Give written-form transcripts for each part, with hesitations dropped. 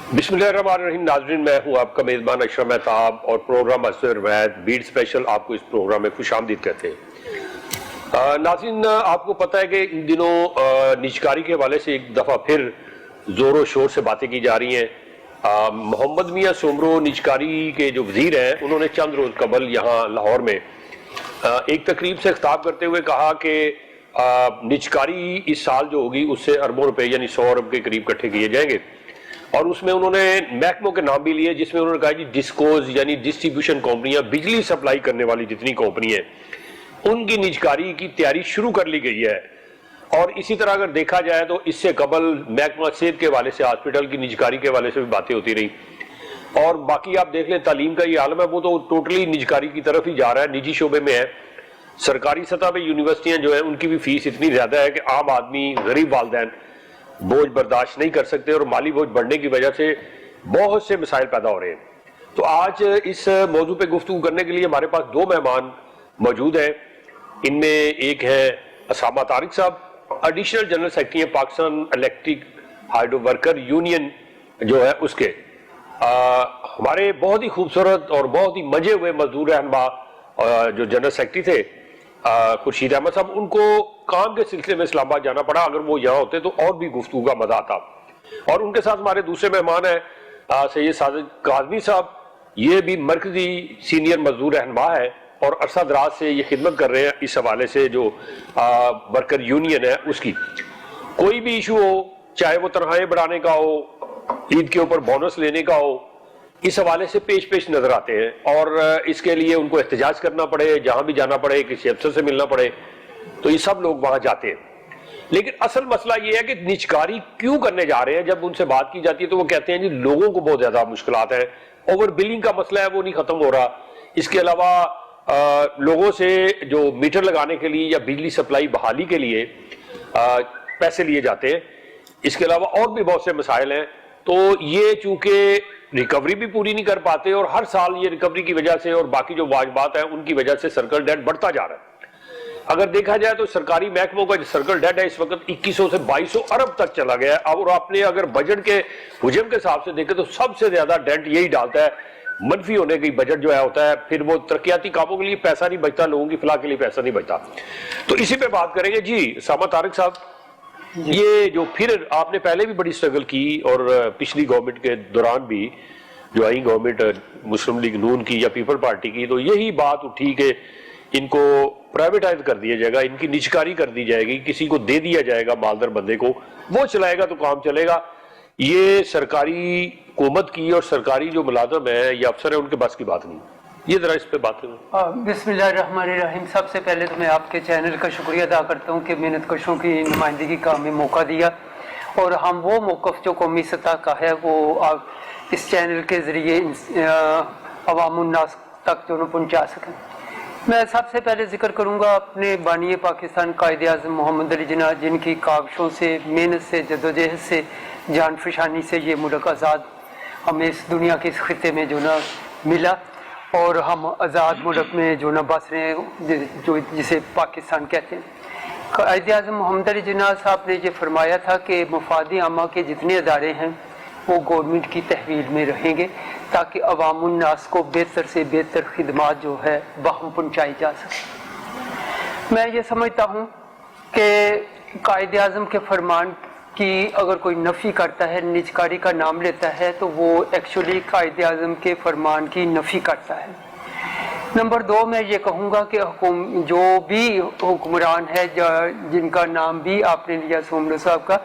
बिस्मिल्लाहिर्रहमानिर्रहीम। नाज़रीन, मैं हूँ आपका मेज़बान अशरफ मेहताब और प्रोग्राम असर वैद बीट स्पेशल आपको इस प्रोग्राम में खुशामदीद कहते हैं। नाज़रीन, आपको पता है कि इन दिनों निजकारी के हवाले से एक दफ़ा फिर ज़ोर व शोर से बातें की जा रही हैं। मोहम्मद मियाँ सोमरो निजकारी के जो वज़ीर हैं, उन्होंने चंद रोज़ कबल यहाँ लाहौर में एक तकरीब से खिताब करते हुए कहा कि निजकारी इस साल जो होगी उससे अरबों रुपए यानी 100 अरब के करीब इकट्ठे किए जाएंगे। और उसमें उन्होंने महकमों के नाम भी लिए, जिसमें उन्होंने कहा कि डिस्कोज यानी डिस्ट्रीब्यूशन कंपनियां, बिजली सप्लाई करने वाली जितनी कंपनी है उनकी निजकारी की तैयारी शुरू कर ली गई है। और इसी तरह अगर देखा जाए तो इससे कबल महकमा सेहत के हवाले से हॉस्पिटल की निजकारी के हवाले से भी बातें होती रही। और बाकी आप देख लें तालीम का ये आलम है, वो तो टोटली निजकारी की तरफ ही जा रहा है, निजी शोबे में है। सरकारी सतह पर यूनिवर्सिटियां जो है उनकी भी फीस इतनी ज्यादा है कि आम आदमी, गरीब वालदैन बोझ बर्दाश्त नहीं कर सकते और माली बोझ बढ़ने की वजह से बहुत से मसाइल पैदा हो रहे हैं। तो आज इस मौजू पे गुफ्तगू करने के लिए हमारे पास दो मेहमान मौजूद हैं। इनमें एक है असामा तारिक साहब, एडिशनल जनरल सेक्रेटरी हैं Pakistan electric hydro worker union जो है उसके। हमारे बहुत ही खूबसूरत और बहुत ही मजे हुए मजदूर रहनुमा जो जनरल सेक्रेटरी थे खुर्शीद अहमद साहब, उनको काम के सिलसिले में इस्लामाबाद जाना पड़ा। अगर वो यहाँ होते तो और भी गुफ्तगू का मजा आता। और उनके साथ हमारे दूसरे मेहमान हैं सैयद साजिद काज़मी साहब, ये भी मरकजी सीनियर मजदूर रहनुमा है और अरसा दराज से ये खिदमत कर रहे हैं इस हवाले से जो वर्कर यूनियन है उसकी। कोई भी इशू हो, चाहे वो तनख्वाहें बढ़ाने का हो, ईद के ऊपर बोनस लेने का हो, इस हवाले से पेश पेश नजर आते हैं। और इसके लिए उनको एहतजाज करना पड़े, जहां भी जाना पड़े, किसी अफसर से मिलना पड़े, तो ये सब लोग वहां जाते हैं। लेकिन असल मसला ये है कि निजकारी क्यों करने जा रहे हैं। जब उनसे बात की जाती है तो वो कहते हैं जी लोगों को बहुत ज्यादा मुश्किलात है, ओवर बिलिंग का मसला है वो नहीं खत्म हो रहा। इसके अलावा लोगों से जो मीटर लगाने के लिए या बिजली सप्लाई बहाली के लिए पैसे लिए जाते हैं। इसके अलावा और भी बहुत से मसाइल हैं। तो ये चूंकि रिकवरी भी पूरी नहीं कर पाते और हर साल ये रिकवरी की वजह से और बाकी जो वाजबात है उनकी वजह से सर्कल डेट बढ़ता जा रहा है। अगर देखा जाए तो सरकारी महकमों का जो सर्कल डेट है इस वक्त 2100 से 2200 अरब तक चला गया है। और आपने अगर बजट के हुजम के हिसाब से देखे तो सबसे ज्यादा डेट यही डालता है, मनफी होने की बजट जो है होता है। फिर वो तरक्याती कामों के लिए पैसा नहीं बचता, लोगों की फलाह के लिए पैसा नहीं बचता। तो इसी पे बात करेंगे। जी सामा तारिक साहब, ये जो फिर आपने पहले भी बड़ी स्ट्रगल की और पिछली गवर्नमेंट के दौरान भी जो आई गवर्नमेंट मुस्लिम लीग नून की या पीपल पार्टी की, तो यही बात उठी कि इनको प्राइवेटाइज कर दिया जाएगा, इनकी निजकारी कर दी जाएगी, किसी को दे दिया जाएगा मालदार बंदे को, वो चलाएगा तो काम चलेगा। ये सरकारी हुकूमत की और सरकारी जो मुलाजम है या अफसर है उनके बस की बात नहीं। ये जरा इस पे बात करें। बिस्मिल्लाहिर्रहमानिर्रहीम। सबसे पहले तो मैं आपके चैनल का शुक्रिया अदा करता हूँ कि मेहनत कशों की नुमाइंदगी का हमें मौका दिया और हम वो मौक़िफ़ जो कौमी सतह का है वो आप इस चैनल के ज़रिए अवामुन्नास तक जो पहुँचा सकें। मैं सबसे पहले जिक्र करूँगा अपने बानी पाकिस्तान कायदे आज़म मोहम्मद अली जिन्ना, जिनकी काविशों से, मेहनत से, जद्दोजहद से, जान फशानी से ये मुल्क आज़ाद हमें इस दुनिया के इस खिते में जो ना मिला और हम आज़ाद मुल्क में जो ना बस रहे हैं जो जिसे पाकिस्तान कहते हैं। कायदे आज़म मोहम्मद अली जिन्ना साहब ने ये फरमाया था कि मफादी आमा के जितने अदारे हैं वो गवर्नमेंट की तहवील में रहेंगे ताकि अवामुन्नास को बेहतर से बेहतर खिदमात जो है बाहम पहुँचाई जा सके। मैं ये समझता हूँ कि कायदे आज़म के फरमान की अगर कोई नफ़ी करता है, निजकारी का नाम लेता है, तो वो एक्चुअली कायदे आज़म के फरमान की नफ़ी करता है। नंबर दो, मैं ये कहूँगा कि जो भी हुक्मरान है जिनका नाम भी आपने लिया सोमरो साहब का,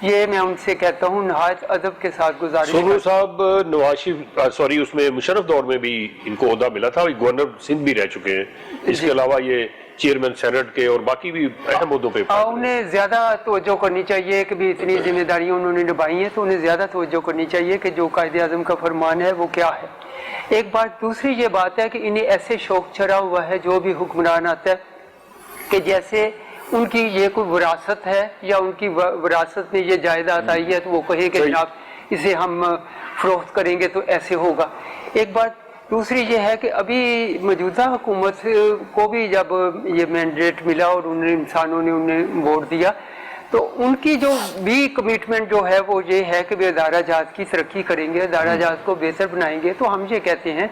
ये मैं उनसे कहता हूँ नहायत अदब के साथ गुजारिश। सोमरो साहब नवाज उसमें मुशर्रफ दौर में भी इनको ओहदा मिला था, गवर्नर सिंध भी रह चुके हैं। इसके अलावा ये चेयरमैन सेनेट के और बाकी भी अहम मुद्दों पे उन्हें ज़्यादा तवज्जो करनी चाहिए कि भी इतनी जिम्मेदारियाँ उन्होंने निभाई हैं, तो उन्हें ज़्यादा तवज्जो करनी चाहिए कि जो कायदे आज़म का फरमान है वो क्या है। एक बात। दूसरी ये बात है कि इन्हें ऐसे शौक चढ़ा हुआ है जो भी हुक्मरान आता है कि जैसे उनकी ये कोई विरासत है या उनकी विरासत में ये जायदाद आई है तो वो कहे कि जनाब इसे हम फरोख्त करेंगे तो ऐसे होगा। एक बात। दूसरी ये है कि अभी मौजूदा हुकूमत को भी जब ये मैंडेट मिला और उन्हें इंसानों ने उन्हें वोट दिया तो उनकी जो भी कमिटमेंट जो है वो ये है कि वे अदारा जात की तरक्की करेंगे, अदारा जात को बेहतर बनाएंगे। तो हम ये कहते हैं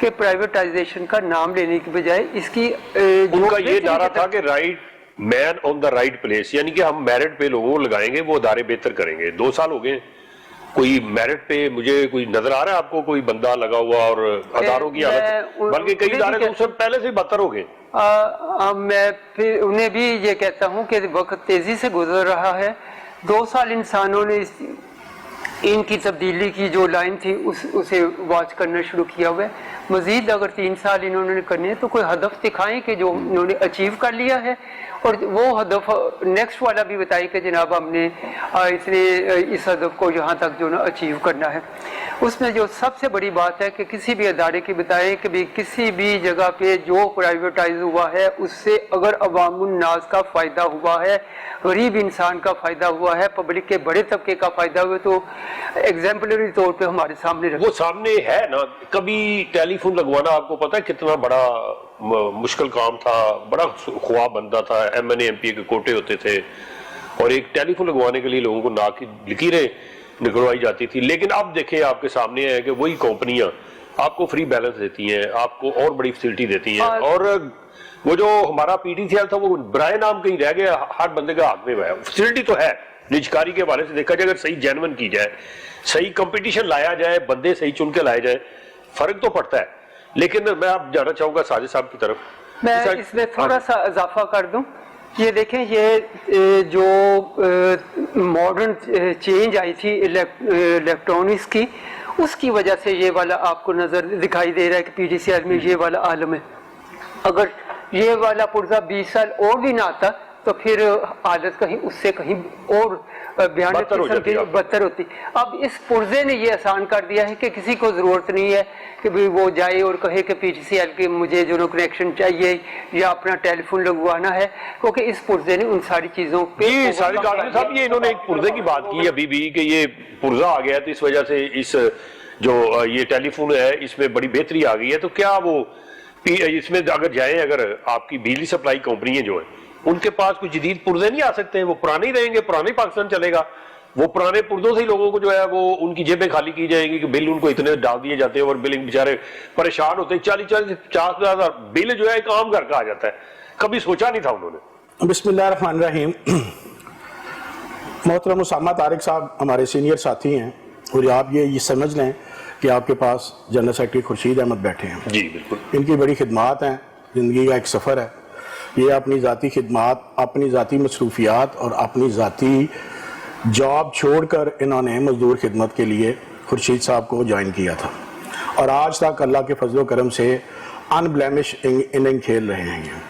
कि प्राइवेटाइजेशन का नाम लेने की बजाय इसकी उनका ये नारा था कि right man on the right place, यानी कि हम मेरिट पे लोगों को लगाएंगे, वो अदारे बेहतर करेंगे। 2 साल हो गए, कोई मेरिट पे मुझे कोई नजर आ रहा है आपको कोई बंदा लगा हुआ? और अदारों की हालत, बल्कि कई इदारे तो उससे पहले से बदतर हो गए। मैं फिर उन्हें भी ये कहता हूँ कि वक्त तेजी से गुजर रहा है। 2 साल इंसानों ने इनकी तब्दीली की जो लाइन थी उसे वॉच करना शुरू किया हुआ है। मजीद अगर 3 साल इन्होंने करने हैं तो कोई हदफ दिखाएं कि जो इन्होंने अचीव कर लिया है, और वो हदफ नेक्स्ट वाला भी बताए कि जनाब हमने इस हदफ को यहाँ तक जो ना अचीव करना है। उसमें जो सबसे बड़ी बात है कि किसी भी अदारे की बताएं कि भी किसी भी जगह पे जो प्राइवेटाइज हुआ है उससे अगर अवामुन नास का फ़ायदा हुआ है, गरीब इंसान का फ़ायदा हुआ है, पब्लिक के बड़े तबके का फ़ायदा हुआ, तो एग्जाम्पलरी तौर पे हमारे सामने वो सामने है ना। कभी टेलीफोन लगवाना आपको पता है कितना बड़ा मुश्किल काम था, बड़ा ख्वाब बनता था, MNA MP के कोटे होते थे और एक टेलीफोन लगवाने के लिए लोगों को नाक की लकीरें निकलवाई जाती थी। लेकिन अब देखें आपके सामने है कि वही कंपनियां आपको फ्री बैलेंस देती हैं, आपको और बड़ी फैसिलिटी देती हैं, और वो जो हमारा PTCL था वो बराए नाम कहीं रह गया, हर बंदे का हाथ में है। फैसिलिटी तो है, निजकारी के हवाले से देखा जाए, अगर सही जेन्युइन की जाए, सही कंपटीशन लाया जाए, बंदे सही चुन के लाए जाए, फर्क तो पड़ता है। लेकिन मैं आप जाना चाहूंगा साजिद साहब की तरफ, मैं इसमें थोड़ा सा इजाफा कर दूं। ये देखें, ये जो मॉडर्न चेंज आई थी इलेक्ट्रॉनिक्स की, उसकी वजह से ये वाला आपको नजर दिखाई दे रहा है कि PTCL में ये वाला आलम है। अगर ये वाला पुर्जा 20 साल और भी ना आता तो फिर हालत कहीं उससे कहीं और बदतर होती। अब इस पुर्जे ने ये आसान कर दिया है कि किसी को जरूरत नहीं है कि भी वो जाए और कहे कि PTCL के मुझे जो कनेक्शन चाहिए या अपना टेलीफोन लगवाना है, क्योंकि इस पुर्जे ने उन सारी चीजों पे साहब ये इन्होंने एक पुर्जे की बात की अभी भी कि ये पुर्जा आ गया, तो इस वजह से इस जो ये टेलीफोन है इसमें बड़ी बेहतरी आ गई है। तो क्या वो इसमें अगर जाए, अगर आपकी बिजली सप्लाई कंपनी जो है उनके पास कोई जदीद पुर्जे नहीं आ सकते? वो पुराने ही रहेंगे, पुराने पाकिस्तान चलेगा। वो पुराने पुर्जों से ही लोगों को जो है वो उनकी जेबें खाली की जाएगी कि बिल उनको इतने डाल दिए जाते हैं और बिल बेचारे परेशान होते हैं। 40-50 हज़ार बिल जो है एक आम घर का आ जाता है। कभी सोचा नहीं था उन्होंने। बिस्मिल्लाहिर्रहमानिर्रहीम। मोहतरम उसामा तारिक साहब हमारे सीनियर साथी हैं, और आप ये समझ लें कि आपके पास जनरल सेक्रेटरी खुर्शीद अहमद बैठे हैं। जी बिल्कुल। इनकी बड़ी खिदमात हैं, ज़िंदगी का एक सफ़र है। ये अपनी ज़ाती खिदमात, अपनी ज़ाती मसरूफियात और अपनी ज़ाती जॉब छोड़कर इन्होंने मजदूर खिदमत के लिए खुर्शीद साहब को ज्वाइन किया था, और आज तक अल्लाह के फजल करम से अनब्लेमिश इनिंग खेल रहे हैं।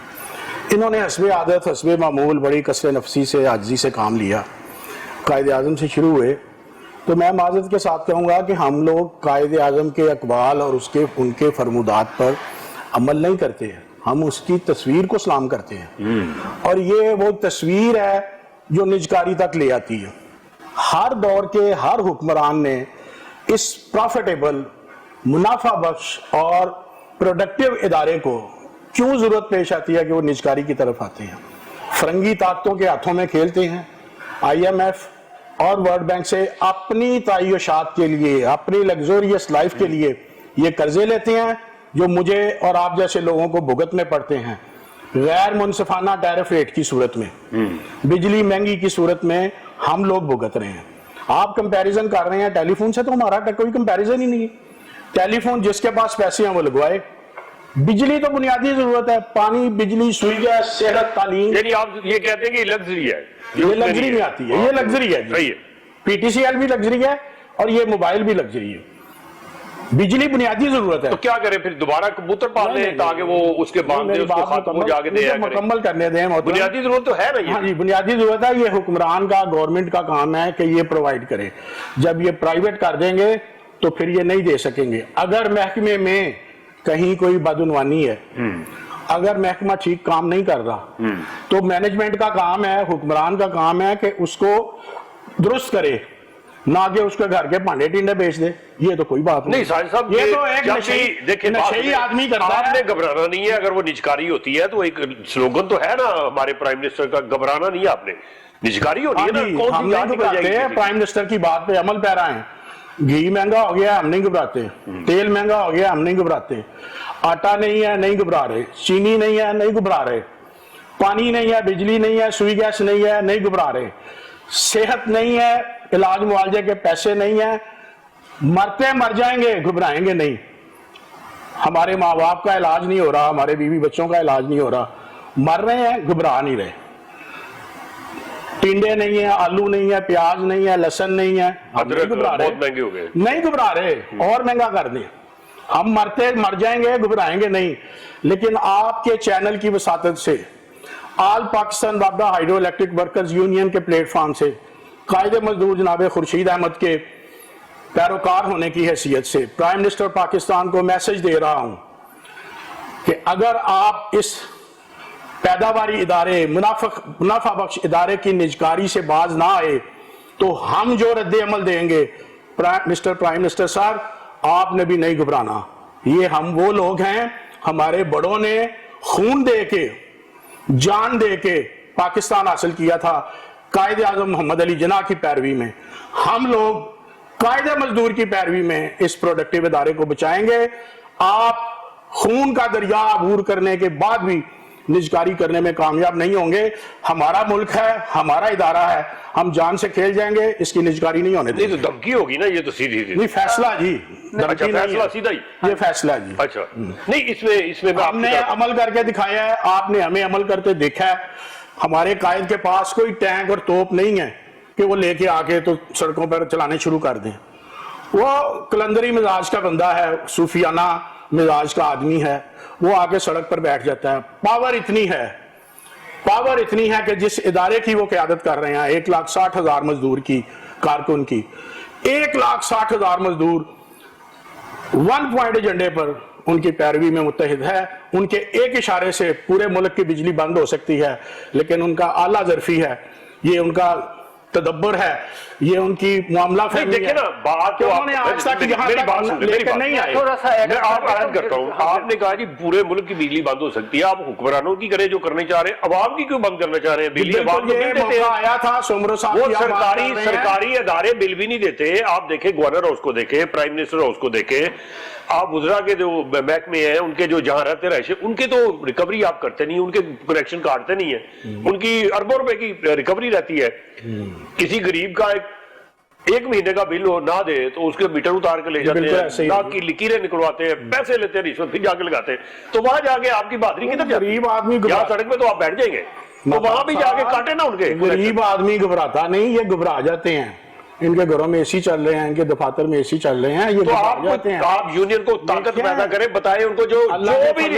इन्होंने हस्बे आदत, हस्बे मामूल बड़ी कसर नफसी से, आजिज़ी से काम लिया। कायद आज़म से शुरू हुए, तो मैं माज़रत के साथ कहूँगा कि हम लोग कायद आज़म के अक़वाल और उनके फरमुदात पर अमल नहीं करते हैं, हम उसकी तस्वीर को सलाम करते हैं। और ये वो तस्वीर है जो निजकारी तक ले आती है। हर दौर के हर हुक्मरान ने इस प्रॉफिटेबल, मुनाफा बख्श और प्रोडक्टिव इदारे को क्यों जरूरत पेश आती है कि वो निजकारी की तरफ आते हैं? फरंगी ताकतों के हाथों में खेलते हैं। IMF और वर्ल्ड बैंक से अपनी ताय्युशात के लिए, अपनी लग्जोरियस लाइफ के लिए ये कर्जे लेते हैं जो मुझे और आप जैसे लोगों को भुगतने पड़ते हैं गैर मुनसिफाना टैरिफ रेट की सूरत में, बिजली महंगी की सूरत में हम लोग भुगत रहे हैं। आप कंपैरिजन कर रहे हैं टेलीफोन से, तो हमारा कोई कंपैरिजन ही नहीं है। टेलीफोन जिसके पास पैसे हैं वो लगवाए। बिजली तो बुनियादी जरूरत है, पानी, बिजली, सुई गैस, सेहत, तालीम। यानी आप ये कहते हैं कि लग्जरी है? ये लग्जरी नहीं आती है, ये लग्जरी है। सही है। PTCL भी लग्जरी है और ये मोबाइल भी लग्जरी है। बिजली बुनियादी जरूरत है। तो क्या करें फिर? दोबारा कबूतर पाल लें ताकि वो उसके बाद उसको खात्मा जाके दे, मुकम्मल करने दें। बुनियादी जरूरत तो है ना ये? हाँ जी, बुनियादी जरूरत है। ये हुक्मरान का, गवर्नमेंट का काम है कि ये प्रोवाइड करे। जब ये प्राइवेट कर देंगे तो फिर ये नहीं दे सकेंगे। अगर महकमे में कहीं कोई बदउनवानी है, अगर महकमा ठीक काम नहीं कर रहा, तो मैनेजमेंट का काम है, हुक्मरान का काम है कि उसको दुरुस्त करे, ना कि उसके घर के भांडे टिंडे बेच दे। ये तो कोई बात नहीं साहिब साहब, ये तो एक नशेई आदमी करता है। आपने घबराना नहीं है। अगर वो निजकारी होती है तो एक स्लोगन तो है ना हमारे प्राइम मिनिस्टर का, घबराना नहीं है आपने। निजकारी होनी है ना, कौन हम सी नहीं जान निकल घबराते जाएगी हैं, किसी प्राइम मिनिस्टर की बात पे अमल पैरा हैं। घी महंगा हो गया हम नहीं घबराते, तेल महंगा हो गया हम नहीं घबराते, आटा नहीं है नहीं घबरा रहे, चीनी नहीं है नहीं घबरा रहे, पानी नहीं है, बिजली नहीं है, सुई गैस नहीं है नहीं घबरा रहे, सेहत नहीं है, इलाज मुआवजे के पैसे नहीं है, मरते मर जाएंगे घबराएंगे नहीं। हमारे माँ बाप का इलाज नहीं हो रहा, हमारे बीवी बच्चों का इलाज नहीं हो रहा, मर रहे हैं घबरा नहीं रहे। टिंडे नहीं है, आलू नहीं है, प्याज नहीं है, लहसुन नहीं है, हम नहीं अदरक घबरा रहे, बहुत महंगे हो गए। नहीं घबरा रहे, और महंगा कर दें, हम मरते मर जाएंगे घबराएंगे नहीं। लेकिन आपके चैनल की वसातत से, आल पाकिस्तान वापडा हाइड्रो इलेक्ट्रिक वर्कर्स यूनियन के प्लेटफॉर्म से, कायदे मजदूर जनाब खुर्शीद अहमद के पैरोकार होने की हैसियत से प्राइम मिनिस्टर पाकिस्तान को मैसेज दे रहा हूं कि अगर आप इस पैदावारी इदारे, मुनाफा बख्श इदारे की निजकारी से बाज ना आए तो हम जो रद्द अमल देंगे, मिस्टर प्राइम मिनिस्टर साहब, आपने भी नहीं घबराना। ये हम वो लोग हैं, हमारे बड़ों ने खून दे के, जान दे के पाकिस्तान हासिल किया था कायदे आजम मोहम्मद अली जिन्ना की पैरवी में। हम लोग कायदे मजदूर की पैरवी में इस प्रोडक्टिव इदारे को बचाएंगे। आप खून का दरिया अबूर करने के बाद भी निजकारी करने में कामयाब नहीं होंगे। हमारा मुल्क है, हमारा इदारा है, हम जान से खेल जाएंगे, इसकी निजकारी नहीं होने देंगे। नहीं तो धमकी होगी ना, ये तो सीधी नहीं, फैसला जी, अच्छा, फैसला सीधा ही, ये फैसला जी। अच्छा नहीं, इसमें मैं हमने अमल करके दिखाया है, आपने हमें अमल करते देखा है। हमारे कायद के पास कोई टैंक और तोप नहीं है कि वो लेके आके तो सड़कों पर चलाने शुरू कर दें। वो कलंदरी मिजाज का बंदा है, सूफियाना मिजाज का आदमी है, वो आके सड़क पर बैठ जाता है। पावर इतनी है कि जिस इदारे की वो क़यादत कर रहे हैं, 1,60,000 मजदूर की, कारकुन की, 1,60,000 मजदूर वन पॉइंट एजेंडे पर उनकी पैरवी में मुत्तहिद है। उनके एक इशारे से पूरे मुल्क की बिजली बंद हो सकती है, लेकिन उनका आला ज़र्फी है, ये उनका तदब्बर है, ये उनकी मामला फहमी है। देखिए ना, बात तो उन्होंने आज तक यहाँ मेरी बात सुन लेकर नहीं आए। थोड़ा सा मैं आप ऐड करता हूँ, आपने कहा कि पूरे मुल्क की बिजली बंद हो सकती है, आप हुक्मरानों की करें जो करने चाह रहे हैं, अवाम की क्यों बंद करना चाह रहे हैं? बिजली अवाम को ये बिल देते मौका हैं, आया था, सोमरो साहब वो की आप बात कर रहे हैं। सरकारी अदारे बिल भी नहीं देते। आप देखें, गवर्नर हाउस को देखें, प्राइम मिनिस्टर हाउस को देखें, आप वुज़रा के जो महकमे हैं, उनके जो जहां रहते रहे, उनके तो रिकवरी आप करते नहीं, उनके कनेक्शन काटते नहीं है, उनकी अरबों रुपए की रिकवरी रहती है। किसी गरीब का एक महीने का बिल हो ना दे तो उसके मीटर उतार के ले जाते हैं, ना की लकीरें निकलवाते हैं, पैसे लेते हैं, रिश्वत फिर जाके लगाते हैं। तो वहां जाके आपकी बहादुरी किधर जाती है? गरीब आदमी यहाँ सड़क पे तो आप बैठ जाएंगे, तो वहां भी जाके काटे ना उनके। गरीब आदमी घबराता नहीं, ये घबरा जाते हैं। इनके घरों में एसी चल रहे हैं, इनके दफातर में एसी चल रहे हैं, ये तो घबरा जाते हैं। आप यूनियन को ताकत पैदा करें, बताएं उनको जो भी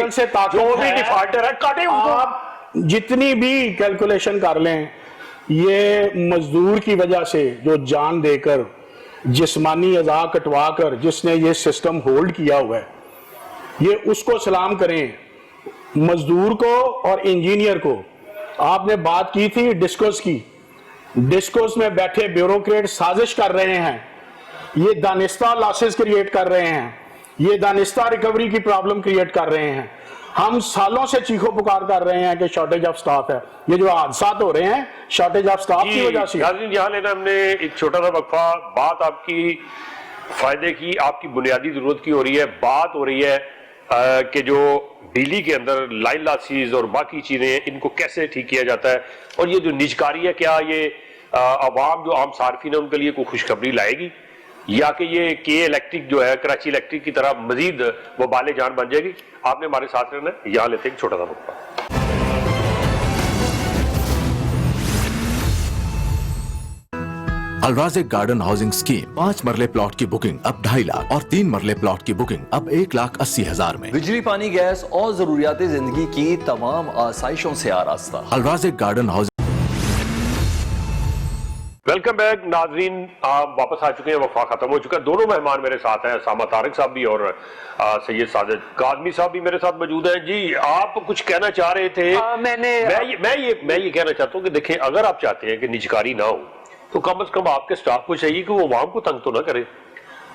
डिफाल्टर है काटे उनको। आप जितनी भी कैलकुलेशन कर लें, ये मजदूर की वजह से जो जान देकर, जिस्मानी अज़ा कटवा कर जिसने ये सिस्टम होल्ड किया हुआ है, ये उसको सलाम करें, मजदूर को और इंजीनियर को। आपने बात की थी डिस्कोस की, डिस्कोस में बैठे ब्यूरोक्रेट साजिश कर रहे हैं, ये दानिस्ता लॉसेस क्रिएट कर रहे हैं, ये दानिस्ता रिकवरी की प्रॉब्लम क्रिएट कर रहे हैं। हम सालों से चीखो पुकार कर रहे हैं कि शॉर्टेज ऑफ स्टाफ है। ये जो हादसात हो रहे हैं शॉर्टेज ऑफ स्टाफ की वजह से। यहाँ लेना हमने एक छोटा सा वक्फा, बात आपकी फायदे की, आपकी बुनियादी जरूरत की हो रही है। बात हो रही है कि जो बिजली के अंदर लाइन लॉसेस और बाकी चीजें, इनको कैसे ठीक किया जाता है, और ये जो निजकारी है, क्या ये अवाम जो आम सार्फिन है उनके लिए कोई खुशखबरी लाएगी, या कि ये के इलेक्ट्रिक जो है, कराची इलेक्ट्रिक की तरह मजीद वबाले जान बन जाएगी? आपने हमारे साथ रहना है। यहाँ लेते हैं छोटा सा वक्फा। अलराज़िक गार्डन हाउसिंग स्कीम, 5 मरले प्लॉट की बुकिंग अब 2.5 लाख और 3 मरले प्लॉट की बुकिंग अब 1,80,000 में। बिजली, पानी, गैस और जरूरियात जिंदगी की तमाम आसाइशों से आरास्ता। अलराज़िक गार्डन हाउसिंग। वेलकम बैक नाजरीन, आप वापस आ चुके हैं, वफा खत्म हो चुका है। दोनों मेहमान मेरे साथ हैं, सामा तारिक साहब भी और सैयद साजिद कादमी साहब भी मेरे साथ मौजूद हैं। जी, आप कुछ कहना चाह रहे थे? मैं ये कहना चाहता हूँ कि देखें, अगर आप चाहते हैं कि निजकारी ना हो तो कम से कम आपके स्टाफ को चाहिए कि वो अवाम को तंग तो ना करे,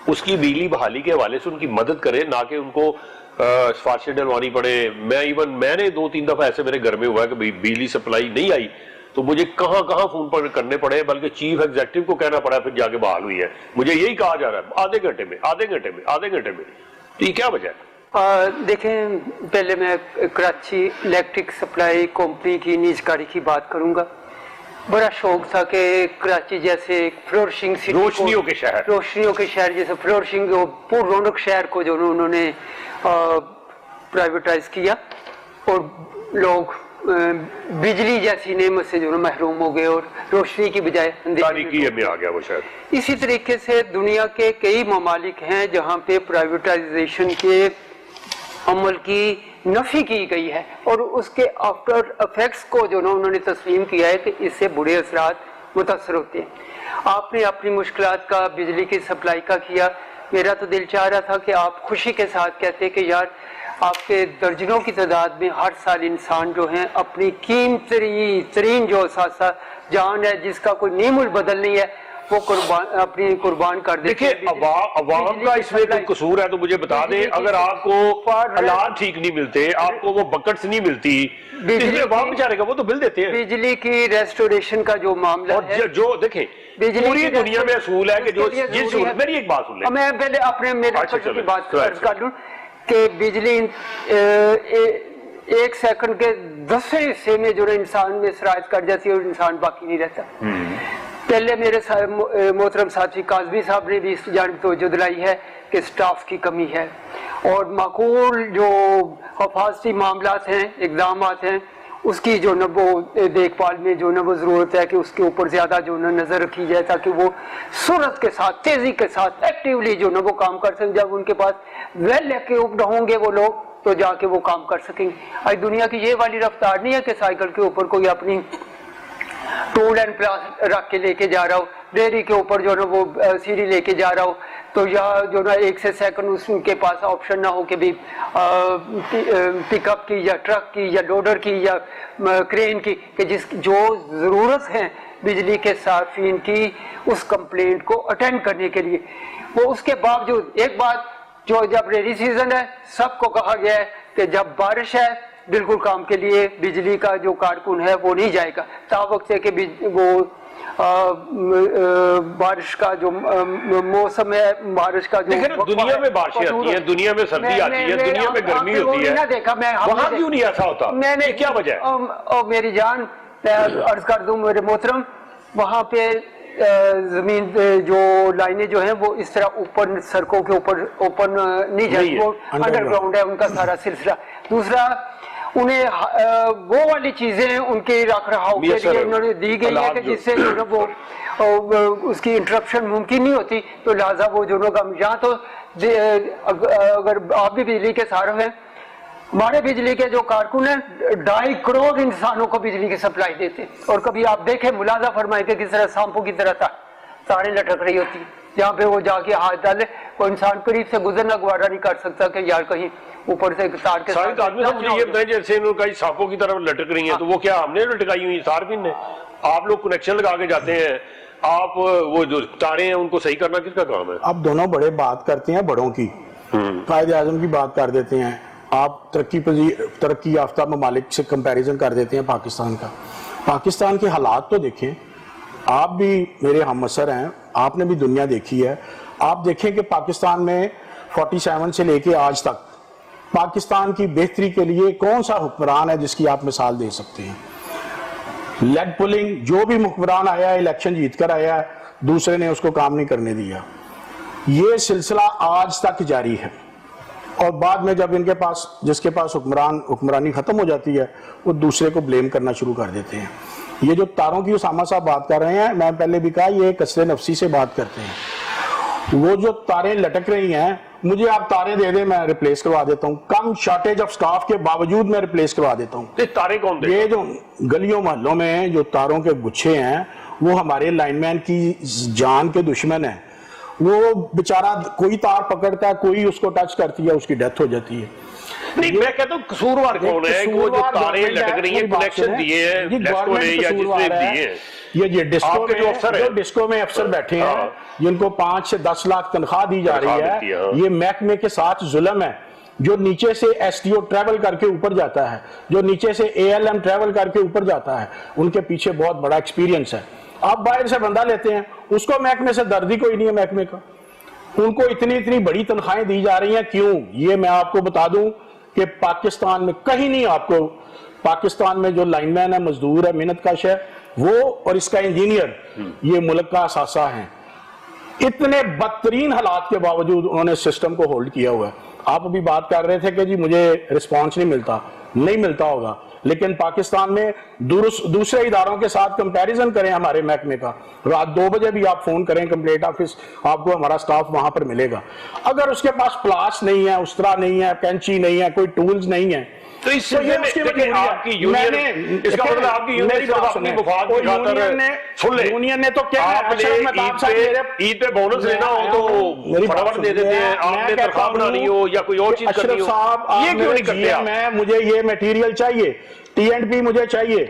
उसकी बिजली बहाली के हवाले से उनकी मदद करे, ना कि उनको सिफारिशें डलवानी पड़े। मैंने 2-3 दफा ऐसे मेरे घर में हुआ है कि बिजली सप्लाई नहीं आई تو مجھے کہاں کہاں فون پر کرنے پڑے، بلکہ چیف ایگزیکٹو کو کہنا پڑا، پھر جا کے بحال ہوئی ہے. مجھے یہی کہا جا رہا ہے آدھے گھنٹے میں. تو یہ کیا وجہ ہے؟ دیکھیں، پہلے میں کراچی الیکٹرک سپلائی کمپنی کی نیجکاری کی بات کروں گا. بڑا شوق تھا کہ کراچی جیسے فلورشنگ سٹی، روشنیوں کے شہر جیسے فلورشنگ پر رونق شہر کو جو انہوں نے پرائیویٹائز کیا اور لوگ بجلی جیسی نعمت سے جو محروم ہو گئے اور روشنی کی بجائے تاریکی میں آ گیا وہ شاید. اسی طریقے سے دنیا کے کئی ممالک ہیں جہاں پہ پرائیویٹائزیشن کے عمل کی نفی کی گئی ہے اور اس کے آفٹر افیکٹس کو جو انہوں نے تسلیم کیا ہے کہ اس سے برے اثرات متاثر ہوتے ہیں. آپ نے اپنی مشکلات کا بجلی کی سپلائی کا کیا. میرا تو دل چاہ رہا تھا کہ آپ خوشی کے ساتھ کہتے کہ یار آپ کے درجنوں کی تعداد میں ہر سال انسان جو ہیں اپنی قیمتی ترین جو اثاثہ جان ہے جس کا کوئی نیم البدل نہیں ہے وہ اپنی قربان کر دیتے ہیں. دیکھیں عوام کا اس میں کوئی قصور ہے تو مجھے بتا دیں. اگر آپ کو حالات ٹھیک نہیں ملتے، آپ کو وہ بکٹس نہیں ملتی، عوام بیچارے کا وہ تو بل دیتے ہیں. بجلی کی ریسٹوریشن کا جو معاملہ ہے، جو دیکھیں پوری دنیا میں اصول ہے کہ جو میری ایک بات سن لیں. میں پہلے اپنے میرے کی بات کر لوں کہ بجلی ایک سیکنڈ کے 10ویں حصے میں جو انسان میں سرایت کر جاتی ہے اور انسان باقی نہیں رہتا. پہلے میرے محترم ساتھی کاظمی صاحب نے بھی اس جانب توجہ دلائی ہے کہ سٹاف کی کمی ہے اور معقول جو حفاظتی معاملات ہیں، اقدامات ہیں، اس کی جو نہ وہ دیکھ بھال میں جو نہ وہ ضرورت ہے کہ اس کے اوپر زیادہ جو نہ نظر رکھی جائے تاکہ وہ سرعت کے ساتھ، تیزی کے ساتھ، ایکٹیولی جو نہ وہ کام کر سکیں. جب ان کے پاس ویل ایکوپڈ ہوں گے وہ لوگ تو جا کے وہ کام کر سکیں گے. آج دنیا کی یہ والی رفتار نہیں ہے کہ سائیکل کے اوپر کوئی اپنی ٹول اینڈ پلاس رکھ کے لے کے جا رہا ہو، ڈیری کے اوپر جو نا وہ سیڑھی لے کے جا رہا ہو تو یا جو نا ایک سے سیکنڈ اس کے پاس آپشن نہ ہو کہ بھی پک اپ کی یا ٹرک کی یا لوڈر کی یا کرین کی، کہ جس جو ضرورت ہے بجلی کے صارفین کی اس کمپلینٹ کو اٹینڈ کرنے کے لیے. وہ اس کے باوجود ایک بات جو جب ریری سیزن ہے سب کو کہا گیا ہے کہ جب بارش ہے بالکل کام کے لیے بجلی کا جو کارکن ہے وہ نہیں جائے گا تا وقت ہے کہ وہ بارش کا جو موسم ہے، بارش کا جو دنیا میں بارشیں آتی ہیں، دنیا میں سردی آتی ہے، دنیا میں گرمی ہوتی ہے، وہاں کیوں نہیں ایسا ہوتا؟ میں نے کیا وجہ ہے؟ میری جان عرض کر دوں میرے محترم، وہاں پہ زمین جو لائنیں جو ہیں وہ اس طرح اوپر سڑکوں کے اوپر اوپن نہیں جاتی، وہ انڈر گراؤنڈ ہے ان کا سارا سلسلہ. دوسرا انہیں وہ والی چیزیں ان کے رکھ رکھاؤ کے لیے انہوں نے دی گئی ہے کہ جس سے جو نا وہ اس کی انٹرپشن ممکن نہیں ہوتی. تو لہٰذا وہ جو لوگ یہاں تو اگر آپ بھی بجلی کے صارف ہیں، ہمارے بجلی کے جو کارکن ہیں 2.5 کروڑ انسانوں کو بجلی کی سپلائی دیتے اور کبھی آپ دیکھیں ملاحظہ فرمائیں کہ کس طرح سانپوں کی طرح تاریں لٹک رہی ہوتی جہاں پہ وہ جا کے ہاتھ ڈالے کوئی انسان قریب سے گزرنا گوارا نہیں کر سکتا کہ یار کہیں اوپر سے تار کے ساتھ آدمی سمجھ یہ بتائیں جیسے انہوں نے کہا سانپوں کی طرف لٹک رہی ہیں تو وہ کیا ہم نے لٹکائی ہوئی صارفین نے؟ آپ لوگ کنیکشن لگا کے جاتے ہیں، آپ وہ جو تاریں ہیں ان کو صحیح کرنا کس کا کام ہے؟ آپ دونوں بڑے بات کرتے ہیں بڑوں کی، قائد اعظم کی بات کر دیتے ہیں، آپ ترقی یافتہ ممالک سے کمپیریزن کر دیتے ہیں پاکستان کا. پاکستان کے حالات تو دیکھیں، آپ بھی میرے ہم عصر ہیں، آپ نے بھی دنیا دیکھی ہے. آپ دیکھیں کہ پاکستان میں 47 سے لے کے آج تک پاکستان کی بہتری کے لیے کون سا حکمران ہے جس کی آپ مثال دے سکتے ہیں؟ لیگ پولنگ، جو بھی حکمران آیا ہے الیکشن جیت کر آیا ہے دوسرے نے اس کو کام نہیں کرنے دیا. یہ سلسلہ آج تک جاری ہے اور بعد میں جب ان کے پاس جس کے پاس حکمرانی ختم ہو جاتی ہے وہ دوسرے کو بلیم کرنا شروع کر دیتے ہیں. یہ جو تاروں کی اسامہ صاحب بات کر رہے ہیں، میں پہلے بھی کہا یہ کثرت نفسی سے بات کرتے ہیں. وہ جو تاریں لٹک رہی ہیں، مجھے آپ تاریں دے دیں میں ریپلیس کروا دیتا ہوں، کم شارٹیج آف سٹاف کے باوجود میں ریپلیس کروا دیتا ہوں. تاریں کون دے؟ یہ جو گلیوں محلوں میں جو تاروں کے گچھے ہیں وہ ہمارے لائن مین کی جان کے دشمن ہیں. وہ بیچارہ کوئی تار پکڑتا ہے، کوئی اس کو ٹچ کرتی ہے، اس کی ڈیتھ ہو جاتی ہے. نہیں میں کہتا ہوں قصوروار کون ہے؟ وہ جو تاریں لٹک رہی ہیں کنیکشن دیے ہیں لیسکو نے یا جس نے دیے ہیں، یہ ڈسکو میں افسر بیٹھے ہیں جن کو 5 سے 10 لاکھ تنخواہ دی جا رہی ہے، یہ محکمے کے ساتھ ظلم ہے. جو نیچے سے STO ٹریول کر کے اوپر جاتا ہے, جو نیچے سے ALM ٹریول کر کے اوپر جاتا ہے, ان کے پیچھے بہت بڑا ایکسپیرینس ہے. آپ باہر سے بندہ لیتے ہیں, اس کو محکمے سے درد ہی کوئی نہیں ہے محکمے کا, ان کو اتنی بڑی تنخواہیں دی جا رہی ہیں. کیوں؟ یہ میں آپ کو بتا دوں کہ پاکستان میں کہیں نہیں, آپ کو پاکستان میں جو لائن مین ہے, مزدور ہے, محنت کش ہے, وہ اور اس کا انجینئر یہ ملک کا اثاثہ ہیں. اتنے بدترین حالات کے باوجود انہوں نے سسٹم کو ہولڈ کیا ہوا ہے. آپ ابھی بات کر رہے تھے کہ جی مجھے رسپانس نہیں ملتا ہوگا, لیکن پاکستان میں دوسرے اداروں کے ساتھ کمپیریزن کریں ہمارے محکمے کا, رات 2 بجے بھی آپ فون کریں کمپلیٹ آفس, آپ کو ہمارا سٹاف وہاں پر ملے گا. اگر اس کے پاس پلاس نہیں ہے, استرا نہیں ہے, کینچی نہیں ہے, کوئی ٹولز نہیں ہے, تو اس سے آپ کی یونین, اس کا مطلب آپ کی یونین نے تو کیا عید پہ بونس لینا ہو تو فٹافٹ دے دیتے ہیں, آپ نے تنخواہ بنانی ہو یا کوئی اور چیز کرنی ہو, یہ کیوں نہیں کرتے آپ؟ مجھے یہ میٹیریل چاہیے, T&P مجھے چاہیے,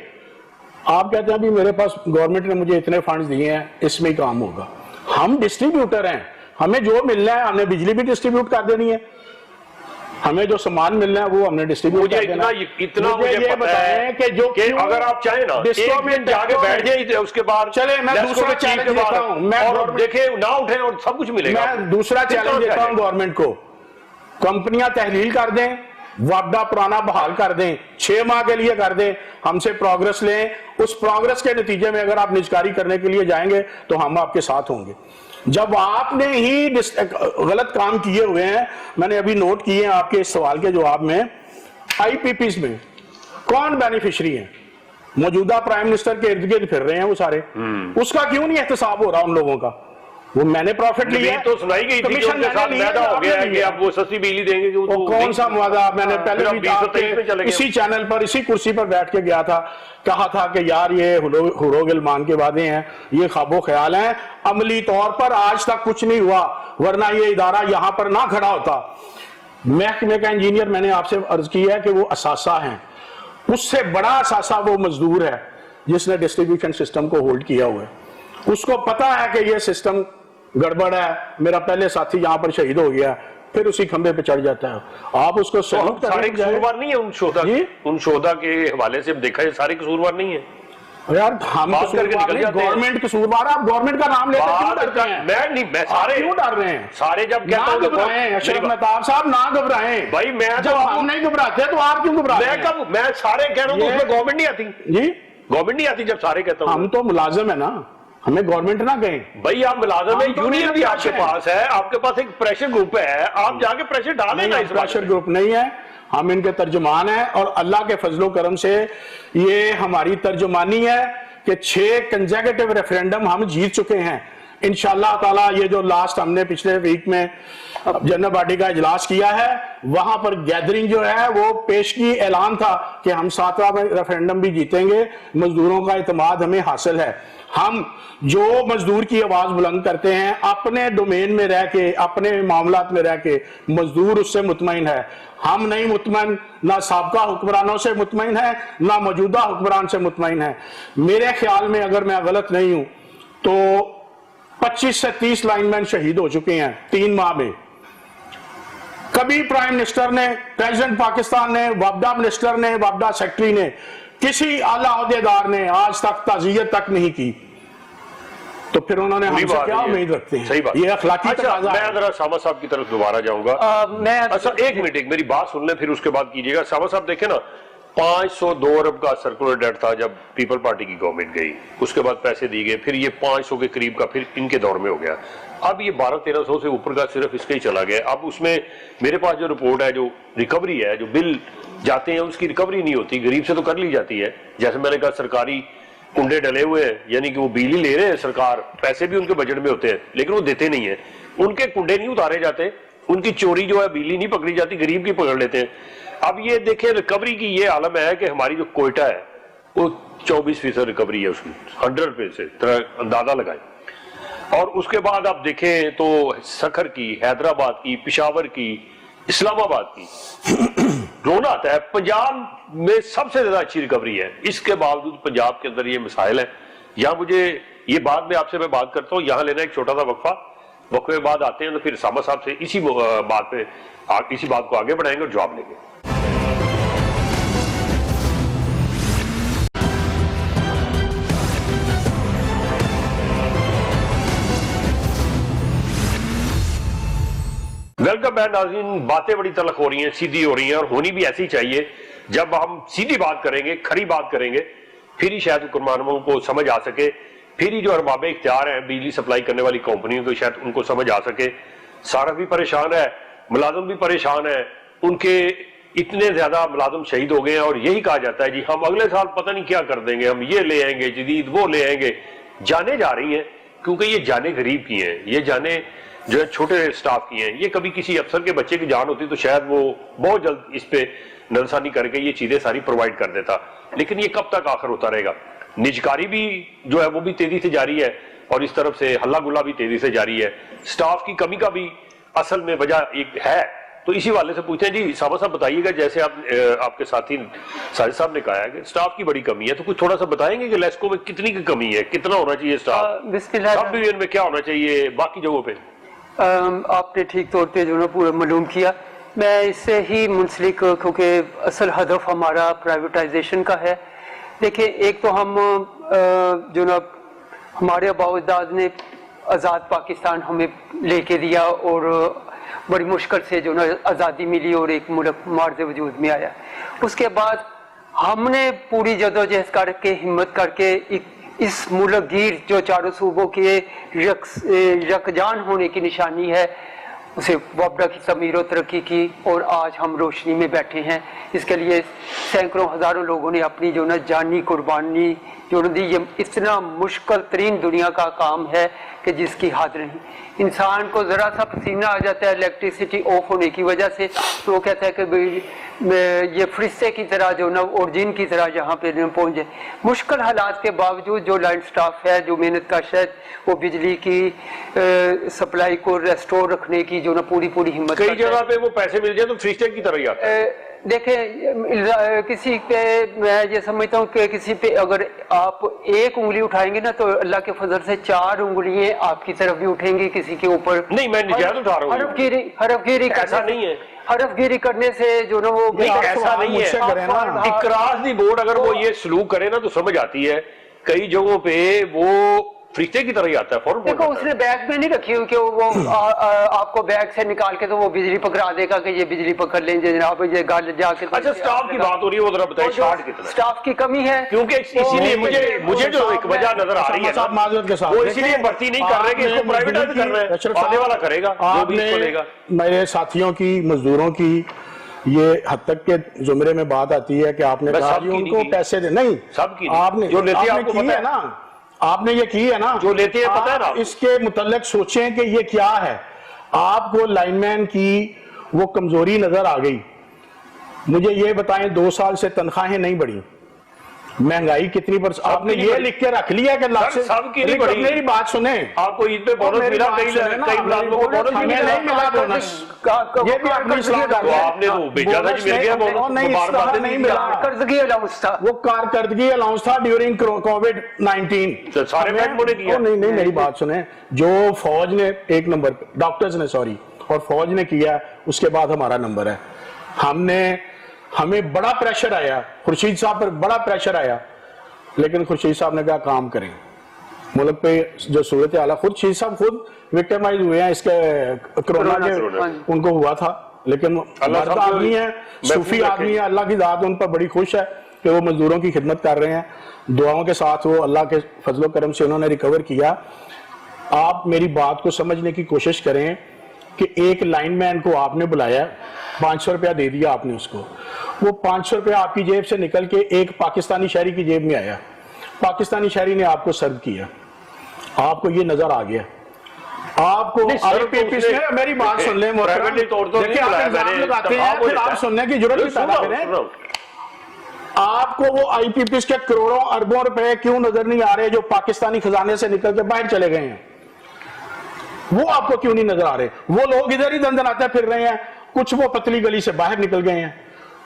آپ کہتے ہیں بھی میرے پاس گورنمنٹ نے مجھے اتنے فنڈز دیے ہیں, اس میں ہی کام ہوگا. ہم ڈسٹریبیوٹر ہیں, ہمیں جو ملنا ہے, ہم نے بجلی بھی ڈسٹریبیوٹ کر دینی ہے, ہمیں جو سامان ملنا ہے وہ ہم نے ڈسٹریبیوٹ کر دینا. اتنا مجھے پتا ہے کہ اگر آپ چاہیں نا ایک دن جا کے بیٹھ جائیں, اس کے بعد چلے میں دوسرا چیلنج دیتا ہوں, اور دیکھیں نہ اٹھیں اور سب کچھ ملے گا. میں دوسرا چیلنج دیتا ہوں گورنمنٹ کو, کمپنیاں تحلیل کر دیں, وابڈا پرانا بحال کر دیں, 6 ماہ کے لیے کر دیں, ہم سے پروگرس لیں, اس پروگرس کے نتیجے میں اگر آپ نجکاری کرنے کے لیے جائیں گے تو ہم آپ کے ساتھ ہوں گے. جب آپ نے ہی غلط کام کیے ہوئے ہیں, میں نے ابھی نوٹ کیے ہیں آپ کے اس سوال کے جواب میں, IPPs میں کون بینیفیشری ہیں؟ موجودہ پرائم منسٹر کے ارد گرد پھر رہے ہیں وہ سارے, اس کا کیوں نہیں احتساب ہو رہا ان لوگوں کا؟ وہ میں نے پروفٹ لیا تو سنائی گئی تھی کہ ان کے ساتھ معاہدہ ہو گیا ہے کہ آپ وہ سستی بجلی دیں گے, وہ کون سا معاہدہ؟ میں نے پہلے بھی اسی چینل پر اسی کرسی پر بیٹھ کے گیا تھا, کہا تھا کہ یار یہ ہروگ المان کے وعدے ہیں, یہ خواب و خیال ہیں, عملی طور پر آج تک کچھ نہیں ہوا, ورنہ یہ ادارہ یہاں پر نہ کھڑا ہوتا. محکمے کا انجینئر میں نے آپ سے عرض کیا ہے کہ وہ اثاثہ ہیں, اس سے بڑا اثاثہ وہ مزدور ہے جس نے ڈسٹریبیوشن سسٹم کو ہولڈ کیا ہوا ہے. اس کو پتا ہے کہ یہ سسٹم گڑبڑ ہے, میرا پہلے ساتھی یہاں پر شہید ہو گیا, پھر اسی کھمبے پہ چڑھ جاتا ہے. آپ اس کو سلوٹ سارے قصوروار نہیں ہیں ان شہداء کے حوالے سے دیکھا جائے, سارے قصوروار نہیں ہیں یار. ہم گورنمنٹ قصوروار, آپ گورنمنٹ کا نام لیتے کیوں ڈرتے ہیں؟ میں سارے کیوں ڈر رہے ہیں؟ سارے جب کہتا ہوں گھبرائیں اشرف مہتاب صاحب, نہ گھبرائیں بھائی. میں جب ہم نہیں گھبراتے تو آپ کیوں گھبراتے ہیں؟ میں سارے کہہ رہا ہوں تو اس میں گورنمنٹ نہیں آتی. جی گورنمنٹ نہیں آتی جب سارے کہتا ہوں. ہم تو ملازم ہیں نا, ہمیں گورنمنٹ نہ کہیں. بھائی آپ ملازم ہیں, یونین بھی آپ کے پاس ہے, آپ کے پاس ایک پریشر گروپ ہے, آپ جا کے پریشر ڈالیں نا. پریشر گروپ نہیں ہے, ہم ان کے ترجمان ہیں, اور اللہ کے فضل و کرم سے یہ ہماری ترجمانی ہے کہ 6 کنزیکٹیو ریفرینڈم ہم جیت چکے ہیں انشاءاللہ تعالیٰ. یہ جو لاسٹ ہم نے پچھلے ویک میں جنرل باڈی کا اجلاس کیا ہے, وہاں پر گیدرنگ جو ہے وہ پیشگی اعلان تھا کہ ہم 7واں ریفرینڈم بھی جیتیں گے. مزدوروں کا اعتماد ہمیں حاصل ہے. ہم جو مزدور کی آواز بلند کرتے ہیں, اپنے ڈومین میں رہ کے, اپنے معاملات میں رہ کے, مزدور اس سے مطمئن ہے. ہم نہیں مطمئن, نہ سابقہ حکمرانوں سے مطمئن ہے, نہ موجودہ حکمران سے مطمئن ہے. میرے خیال میں اگر میں غلط نہیں ہوں تو 25 سے 30 لائن مین شہید ہو چکے ہیں 3 ماہ میں. کبھی پرائم منسٹر نے, پریزیڈنٹ پاکستان نے, وابڈا منسٹر نے, وابڈا سیکٹری نے, کسی اعلیٰ عہدیدار نے آج تک تعزیت تک نہیں کی, تو پھر انہوں نے ہم سے کیا امید رکھتے ہیں؟ صحیح بات. یہ اخلاقی تقاضا ہے. میں ذرا شاما صاحب کی طرف دوبارہ جاؤں گا. اچھا ایک منٹ, ایک میری بات سن لیں پھر اس کے بعد کیجیے گا. شاما صاحب دیکھیں نا, 502 ارب کا سرکولر ڈیٹ تھا جب پیپل پارٹی کی گورنمنٹ گئی, اس کے بعد پیسے دی گئے, پھر یہ 500 کے قریب کا پھر ان کے دور میں ہو گیا. اب یہ 1200-1300 سے اوپر کا صرف اس کے ہی چلا گیا. اب اس میں میرے پاس جو رپورٹ ہے, جو ریکوری ہے, جو بل جاتے ہیں اس کی ریکوری نہیں ہوتی. غریب سے تو کر لی جاتی ہے, جیسے میں نے کہا سرکاری کنڈے ڈلے ہوئے ہیں, یعنی کہ وہ بجلی لے رہے ہیں سرکار, پیسے بھی ان کے بجٹ میں ہوتے ہیں لیکن وہ دیتے نہیں ہیں. ان کے کنڈے نہیں اتارے جاتے, ان کی چوری جو ہے بجلی نہیں پکڑی جاتی, غریب کی پکڑ لیتے ہیں. اب یہ دیکھیں ریکوری کی یہ عالم ہے کہ ہماری جو کوئٹہ ہے وہ 24% ریکوری ہے اس کی, 100 سے اندازہ لگائیں. اور اس کے بعد آپ دیکھیں تو سکھر کی, حیدرآباد کی, پشاور کی, اسلام آباد کی, رونا آتا ہے. پنجاب میں سب سے زیادہ اچھی ریکوری ہے, اس کے باوجود پنجاب کے اندر یہ مسائل ہیں. یہاں مجھے یہ بات میں آپ سے میں بات کرتا ہوں, یہاں لینا ایک چھوٹا سا وقفہ, वक्फे बाद आते हैं तो फिर सामा साहब से इसी बात को आगे बढ़ाएंगे और जवाब लेंगे। वेलकम बैक नाज़रीन। बातें बड़ी तलख हो रही हैं, सीधी हो रही हैं, और होनी भी ऐसी चाहिए। जब हम सीधी बात करेंगे, खरी बात करेंगे, फिर ही शायद हुक्मरानों को समझ आ सके, फिर ही जो अरबाब इख्तियार हैं बिजली सप्लाई करने वाली कंपनियों को शायद उनको समझ आ सके। सारा भी परेशान है, मुलाजिम भी परेशान है, उनके इतने ज्यादा मुलाजिम शहीद हो गए हैं और यही कहा जाता है जी हम अगले साल पता नहीं क्या कर देंगे, हम ये ले आएंगे जदीद, वो ले आएंगे। जाने जा रही हैं क्योंकि ये जाने गरीब की हैं, ये जाने जो है छोटे स्टाफ की हैं। ये कभी किसी अफसर के बच्चे की जान होती तो शायद वो बहुत जल्द इस पे नजरसानी करके ये चीजें सारी प्रोवाइड कर देता, लेकिन ये कब तक आखिर होता रहेगा। निजकारी भी जो है वो भी तेजी से जारी है और इस तरफ से हल्ला गुल्ला भी तेजी से जारी है। स्टाफ की कमी का भी असल में वजह एक है। तो इसी वाले से पूछते हैं जी सामा साहब, बताइएगा जैसे आपके साथी साजिद साहब ने कहा है कि स्टाफ की बड़ी कमी है, तो कुछ थोड़ा सा बताएंगे कि लेस्को में कितनी की कमी है, कितना होना चाहिए स्टाफ, सब डिवीजन में क्या होना चाहिए, बाकी जगहों पे। आपने ठीक तौर पे जो ना पूरा मालूम किया। मैं इससे ही मुंसलिक, क्योंकि असल हदफ हमारा प्राइवेटाइजेशन का है। देखिए, एक तो हम जो ना हमारे आबाद ने आज़ाद पाकिस्तान हमें लेके दिया और बड़ी मुश्किल से जो ना आज़ादी मिली और एक मुल्क मार्ज़ वजूद में आया। उसके बाद हमने पूरी जदोजहद करके हिम्मत करके इस मुल्क गिर जो चारों सूबों के यकजान होने की निशानी है उसे वापडा की तमीर और तरक्की की, और आज हम रोशनी में बैठे हैं। इसके लिए सैकड़ों हज़ारों लोगों ने अपनी जो ना जानी कुर्बानी जो दी। ये इतना मुश्किल तरीन दुनिया का काम है कि जिसकी हद नहीं। इंसान को ज़रा सा पसीना आ जाता है इलेक्ट्रिसिटी ऑफ होने की वजह से, तो वो कहता है कि ये फरिश्ते की तरह जो ना और जिन की तरह यहाँ पे पहुँच जाए। मुश्किल हालात के बावजूद जो लाइन स्टाफ है, जो मेहनत कश है, वो बिजली की सप्लाई को रेस्टोर रखने की जो ना पूरी हिम्मत। कई जगह पे वो पैसे मिल जाए तो फरिश्ते की तरह ही आता है। देखें, किसी पे मैं ये समझता हूँ कि किसी पे अगर आप एक उंगली उठाएंगे ना तो अल्लाह के फजल से 4 उंगलियां आपकी तरफ भी उठेंगी किसी के ऊपर। नहीं, मैं निजात उठा रहा हूँ। हरफगिरी ऐसा नहीं है। हरफगिरी करने से जो ना वो ऐसा नहीं है। इकरार दी बोर्ड अगर वो ये सलूक करे ना तो समझ आती है। कई जगहों पे वो फरिश्ते की तरह ही आता है। फौरन देखो, उसने बैग में नहीं रखी हुई कि वो आपको बैग से निकाल के तो वो बिजली पकड़ा देगा कि ये बिजली पकड़ लेंगे जनाब, ये गाल जाके। अच्छा, स्टाफ की बात हो रही है, वो जरा बताइए शार्ट कितना। स्टाफ की कमी है, क्योंकि इसीलिए मुझे जो एक वजह नजर आ रही है वो इसीलिए भर्ती नहीं कर रहे कि इसको प्राइवेटाइज कर रहे हैं, आने वाला करेगा जो भी इसको लेगा। मेरे साथियों की, मजदूरों की ये हद तक के जुमरे में बात आती है कि आपने कहा उनको पैसे दे, नहीं सबकी आपने जो लेते हैं आपको पता है ना, आपने ये की है ना, जो लेते हैं पता है ना। इसके मुतल्लिक सोचें कि ये क्या है। आपको लाइनमैन की वो कमजोरी नजर आ गई। मुझे ये बताएं, 2 साल से तनख्वाहें नहीं बढ़ी, महंगाई कितनी आपने ये लिख के रख लिया कि लाख से सबकी नहीं बढ़ी। मेरी बात सुने, आपको ईद पे बोनस मिला, कई मुलाजिमों को बोनस नहीं मिला बोनस। ये भी अपनी इस्लाह कर रहे हैं। आपने तो भेजा था मिल गया बोनस, नहीं मिला। कारकर्दगी अलाउंस था, वो कारकर्दगी अलाउंस था ड्यूरिंग कोविड-19। सारे महकमों ने दिया। नहीं, मेरी बात सुने, जो फौज ने एक नंबर पे, डॉक्टर्स ने सॉरी, और फौज ने किया, उसके बाद हमारा नंबर है। हमें बड़ा प्रेशर आया, खुर्शीद साहब पर बड़ा प्रेशर आया, लेकिन खुर्शीद साहब ने कहा काम करें। मुल्क पे जो सूरत हाल, खुर्शीद साहब खुद विक्टिमाइज हुए हैं इसके कोरोना के, उनको हुआ था, लेकिन मर्द आदमी है, सूफी आदमी है, अल्लाह की ज़ात उन पर बड़ी खुश है कि वो मजदूरों की खिदमत कर रहे हैं। दुआओं के साथ वो अल्लाह के फजलो करम से उन्होंने रिकवर किया। आप मेरी बात को समझने की कोशिश करें कि एक लाइनमैन को आपने बुलाया, 500 रुपया दे दिया आपने उसको, वो 500 रुपया आपकी जेब से निकल के एक पाकिस्तानी शहरी की जेब में आया, पाकिस्तानी शहरी ने आपको सर्व किया, आपको ये नजर आ गया। आपको मेरी बात सुन लें, देखिए आप इल्जाम लगाते हैं, फिर आप सुनने की जरूरत नहीं पैदा करें। आपको वो आईपीपीएस के करोड़ों अरबों रुपए क्यों नजर नहीं आ रहे जो पाकिस्तानी खजाने से निकल के बाहर चले गए हैं? वो आपको क्यों नहीं नजर आ रहे? वो लोग इधर ही दंदनाते फिर रहे हैं, कुछ वो पतली गली से बाहर निकल गए हैं,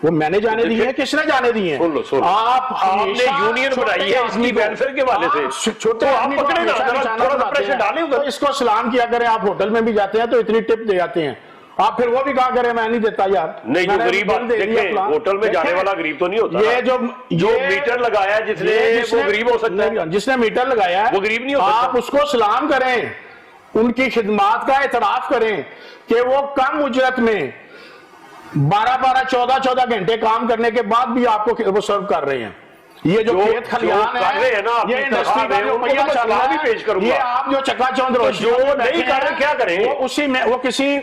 وہ میں نے جانے دی ہیں, کس نے جانے دی ہیں؟ سن لو آپ نے یونین بنائی ہے اس کی ویلفیئر کے حوالے سے, چھوٹے آدمی کو تھوڑا سا پریشر ڈالیں تو اس کو سلام کیا کریں. آپ ہوٹل میں بھی جاتے ہیں تو اتنی ٹپ دے جاتے ہیں, آپ پھر وہ بھی کہا کریں میں نہیں دیتا یار. نہیں, جو غریب دیکھیں ہوٹل میں جانے والا غریب تو نہیں ہوتا. یہ جو میٹر لگایا ہے جس نے, وہ غریب ہو سکتا ہے. جس نے میٹر لگایا ہے وہ غریب نہیں ہو سکتا. آپ اس کو سلام کریں, ان کی خدمات کا اعتراف کریں کہ وہ کم اجرت میں 12-14 گھنٹے کام کرنے کے بعد بھی آپ کو وہ سرو کر رہے ہیں. یہ جو کھیت کھلیان ہے, یہ انڈسٹری کا جو پہیا چل رہا ہے, یہ آپ جو چکا چوند روشنی نہیں کر رہے کیا کریں, وہ کسی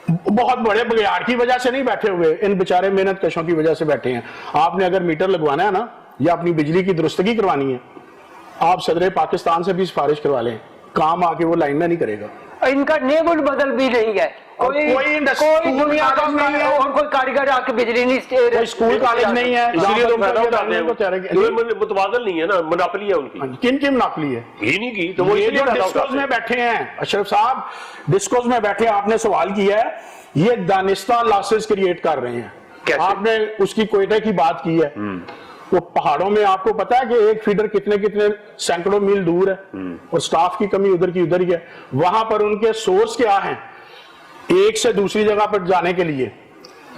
بہت بڑے بگیاڑ کی وجہ سے نہیں بیٹھے ہوئے, ان بیچارے محنت کشوں کی وجہ سے بیٹھے ہیں. آپ نے اگر میٹر لگوانا ہے نا یا اپنی بجلی کی درستگی کروانی ہے, آپ صدر پاکستان سے بھی سفارش کروا لیں, کام آ کے وہ لائن میں نہیں کرے گا. ان کا نیبل بدل بھی نہیں ہے, کوئی دنیا کا نہیں ہے, اور کوئی کاریگر آ کے بجلی نہیں, کوئی اسکول کالج نہیں ہے, اس لیے تو فائدہ اٹھاتے ہیں. متبادل نہیں ہے نا, مناپلی ہے ان کی. کن کی مناپلی ہے؟ ہی نہیں کی. تو وہ یہ جو ڈسکوز میں بیٹھے ہیں اشرف صاحب, ڈسکوز میں بیٹھے آپ نے سوال کیا ہے, یہ دانستہ لاسز کریٹ کر رہے ہیں. آپ نے اس کی کوئٹہ کی بات کی ہے, وہ پہاڑوں میں آپ کو پتا ہے کہ ایک فیڈر کتنے سینکڑوں میل دور ہے, اور سٹاف کی کمی ادھر کی ادھر ہی ہے. وہاں پر ان کے سورس کیا ہیں ایک سے دوسری جگہ پر جانے کے لیے؟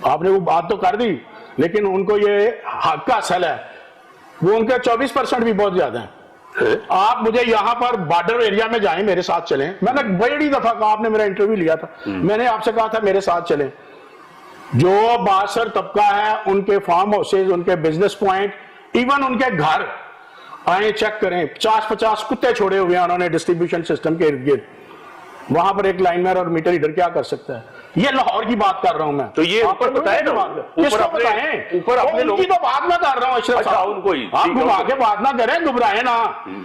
آپ نے وہ بات تو کر دی, لیکن ان کو یہ حق کا اصل ہے, وہ ان کے 24% بھی بہت زیادہ ہیں. آپ مجھے یہاں پر بارڈر ایریا میں جائیں, میرے ساتھ چلیں. میں نے بڑی دفعہ کہا, آپ نے میرا انٹرویو لیا تھا, میں نے آپ سے کہا تھا میرے ساتھ چلیں. جو باثر طبقہ ہے ان کے فارم ہاؤسز, ان کے بزنس پوائنٹ, ایون ان کے گھر آئیں چیک کریں. 50 کتے چھوڑے ہوئے ہیں انہوں نے ڈسٹریبیوشن سسٹم کے ارد گرد. وہاں پر ایک لائن مین اور میٹر ریڈر کیا کر سکتا ہے؟ یہ لاہور کی بات کر رہا ہوں میں. تو یہ اوپر بتائیں نا, کس کو بتائیں؟ اوپر اپنے لوگوں کی تو بات میں کر رہا ہوں اشرف صاحب. ان کو ہی آپ گھما کے بات نہ کریں, گھبرائیں نا.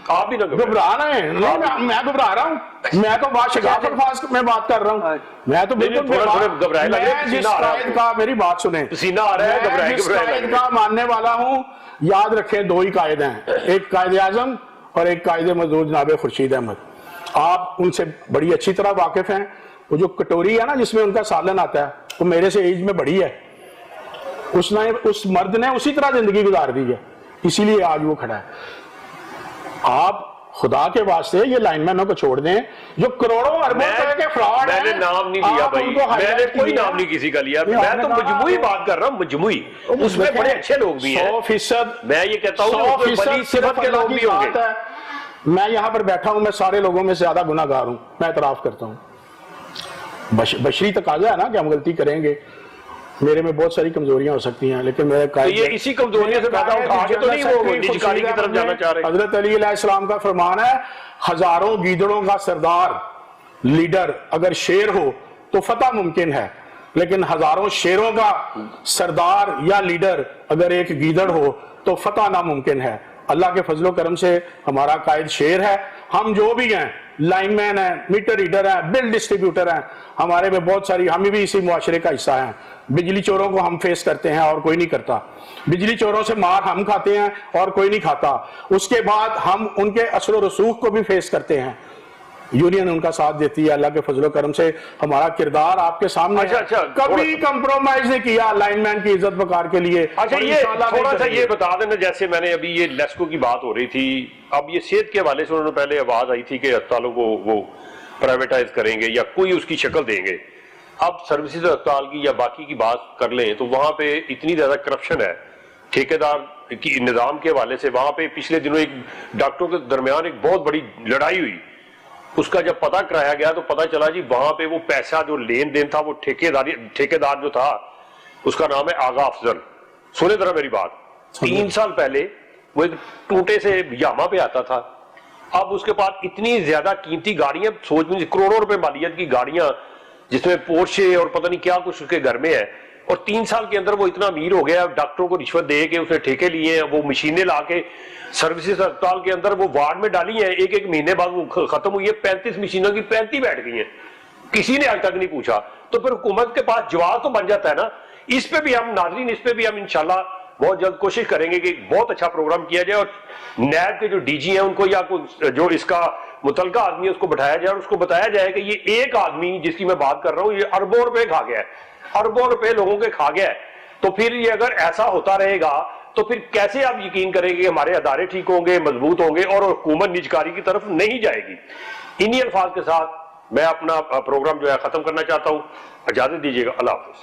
آپ بھی نہ گھبرا رہے ہیں. میں گھبرا رہا ہوں, میں تو بات شگاف الفاظ میں بات کر رہا ہوں. میں تو بالکل گھبرائے لگ رہے ہیں. جس قائد کا, میری بات سنیں, پسینہ آ رہا ہے, گھبرائے جس قائد کا ماننے والا ہوں, یاد رکھیں 2 ہی قائد ہیں, ایک قائد اعظم اور ایک قائد مزدور جناب خورشید احمد. آپ ان سے بڑی اچھی طرح واقف ہیں. وہ جو کٹوری ہے نا جس میں ان کا سالن آتا ہے, وہ میرے سے ایج میں بڑی ہے. اس مرد نے اسی طرح زندگی گزار دی ہے, اسی لیے آج وہ کھڑا ہے. آپ خدا کے واسطے یہ لائن مینوں کو چھوڑ دیں جو کروڑوں اربوں روپے کے فراڈ ہیں. میں نے نام نہیں لیا بھائی, میں نے کوئی نام نہیں کسی کا لیا. میں تو مجموعی بات کر رہا ہوں, مجموعی. اس میں بڑے اچھے لوگ بھی ہیں, 100%. میں یہ کہتا ہوں بڑی صفت کے لوگ بھی ہوں گے. میں یہاں پر بیٹھا ہوں, میں سارے لوگوں میں زیادہ گناہ گار ہوں, میں اعتراف کرتا ہوں. بشری تقاضا ہے نا کہ ہم غلطی کریں گے, میرے میں بہت ساری کمزوریاں ہو سکتی ہیں, لیکن میرے یہ اسی کمزوریوں سے پیدا اٹھا کے تو نہیں وہ نجکاری کی طرف جانا چاہ رہے. حضرت علی علیہ السلام کا فرمان ہے, ہزاروں گیدڑوں کا سردار لیڈر اگر شیر ہو تو فتح ممکن ہے, لیکن ہزاروں شیروں کا سردار یا لیڈر اگر ایک گیدڑ ہو تو فتح ناممکن ہے. اللہ کے فضل و کرم سے ہمارا قائد شیر ہے. ہم جو بھی ہیں, لائن مین ہیں, میٹر ریڈر ہیں, بل ڈسٹریبیوٹر ہیں, ہمارے میں بہت ساری, ہم بھی اسی معاشرے کا حصہ ہیں. بجلی چوروں کو ہم فیس کرتے ہیں اور کوئی نہیں کرتا. بجلی چوروں سے مار ہم کھاتے ہیں اور کوئی نہیں کھاتا. اس کے بعد ہم ان کے اثر و رسوخ کو بھی فیس کرتے ہیں. یونین ان کا ساتھ دیتی ہے. اللہ کے فضل و کرم سے ہمارا کردار آپ کے سامنے ہے. کبھی کمپرومائز نہیں کیا لائن مین کی عزت وقار کے لیے. اچھا یہ تھوڑا سا یہ بتا دینا, جیسے میں نے ابھی یہ لیسکو کی بات ہو رہی تھی, اب یہ صحت کے حوالے سے انہوں نے پہلے آواز آئی تھی کہ اسپتالوں کو وہ پرائیویٹائز کریں گے یا کوئی اس کی شکل دیں گے. اب سروسز اسپتال کی یا باقی کی بات کر لیں تو وہاں پہ اتنی زیادہ کرپشن ہے ٹھیکیدار کی نظام کے حوالے سے. وہاں پہ پچھلے دنوں ایک ڈاکٹروں کے درمیان ایک بہت بڑی لڑائی ہوئی. اس کا جب پتہ کرایا گیا تو پتہ چلا جی وہاں پہ وہ پیسہ جو لین دین تھا وہ ٹھیکیدار جو تھا اس کا نام ہے آغا افضل. سنیں ذرا میری بات. 3 سال پہلے وہ ایک ٹوٹے سے یاما پہ آتا تھا. اب اس کے پاس اتنی زیادہ قیمتی گاڑیاں, سوچ میں کروڑوں روپے مالیت کی گاڑیاں, جس میں پورشے اور پتہ نہیں کیا کچھ اس کے گھر میں ہے, اور 3 سال کے اندر وہ اتنا امیر ہو گیا, ڈاکٹروں کو رشوت دے کے اس نے ٹھیکے لیے ہیں, وہ مشینیں لا کے سروسز اسپتال کے اندر وہ وارڈ میں ڈالی ہیں, ایک مہینے بعد وہ ختم ہوئی ہے. 35 مشینوں کی 35 بیٹھ گئی ہیں, کسی نے آج تک نہیں پوچھا. تو پھر حکومت کے پاس جواب تو بن جاتا ہے نا. اس پہ بھی ہم ناظرین, اس پہ بھی ہم انشاءاللہ بہت جلد کوشش کریں گے کہ بہت اچھا پروگرام کیا جائے, اور نیب کے جو ڈی جی ہیں ان کو یا جو اس کا متعلقہ آدمی ہے اس کو بٹھایا جائے اور اس کو بتایا جائے کہ یہ ایک آدمی جس کی میں بات کر رہا ہوں یہ اربوں روپے کھا گیا ہے, اربوں روپے لوگوں کے کھا گیا ہے. تو پھر یہ اگر ایسا ہوتا رہے گا تو پھر کیسے آپ یقین کریں گے کہ ہمارے ادارے ٹھیک ہوں گے، مضبوط ہوں گے اور حکومت نجکاری کی طرف نہیں جائے گی؟ انہی الفاظ کے ساتھ میں اپنا پروگرام جو ہے ختم کرنا چاہتا ہوں. اجازت دیجیے گا. اللہ حافظ.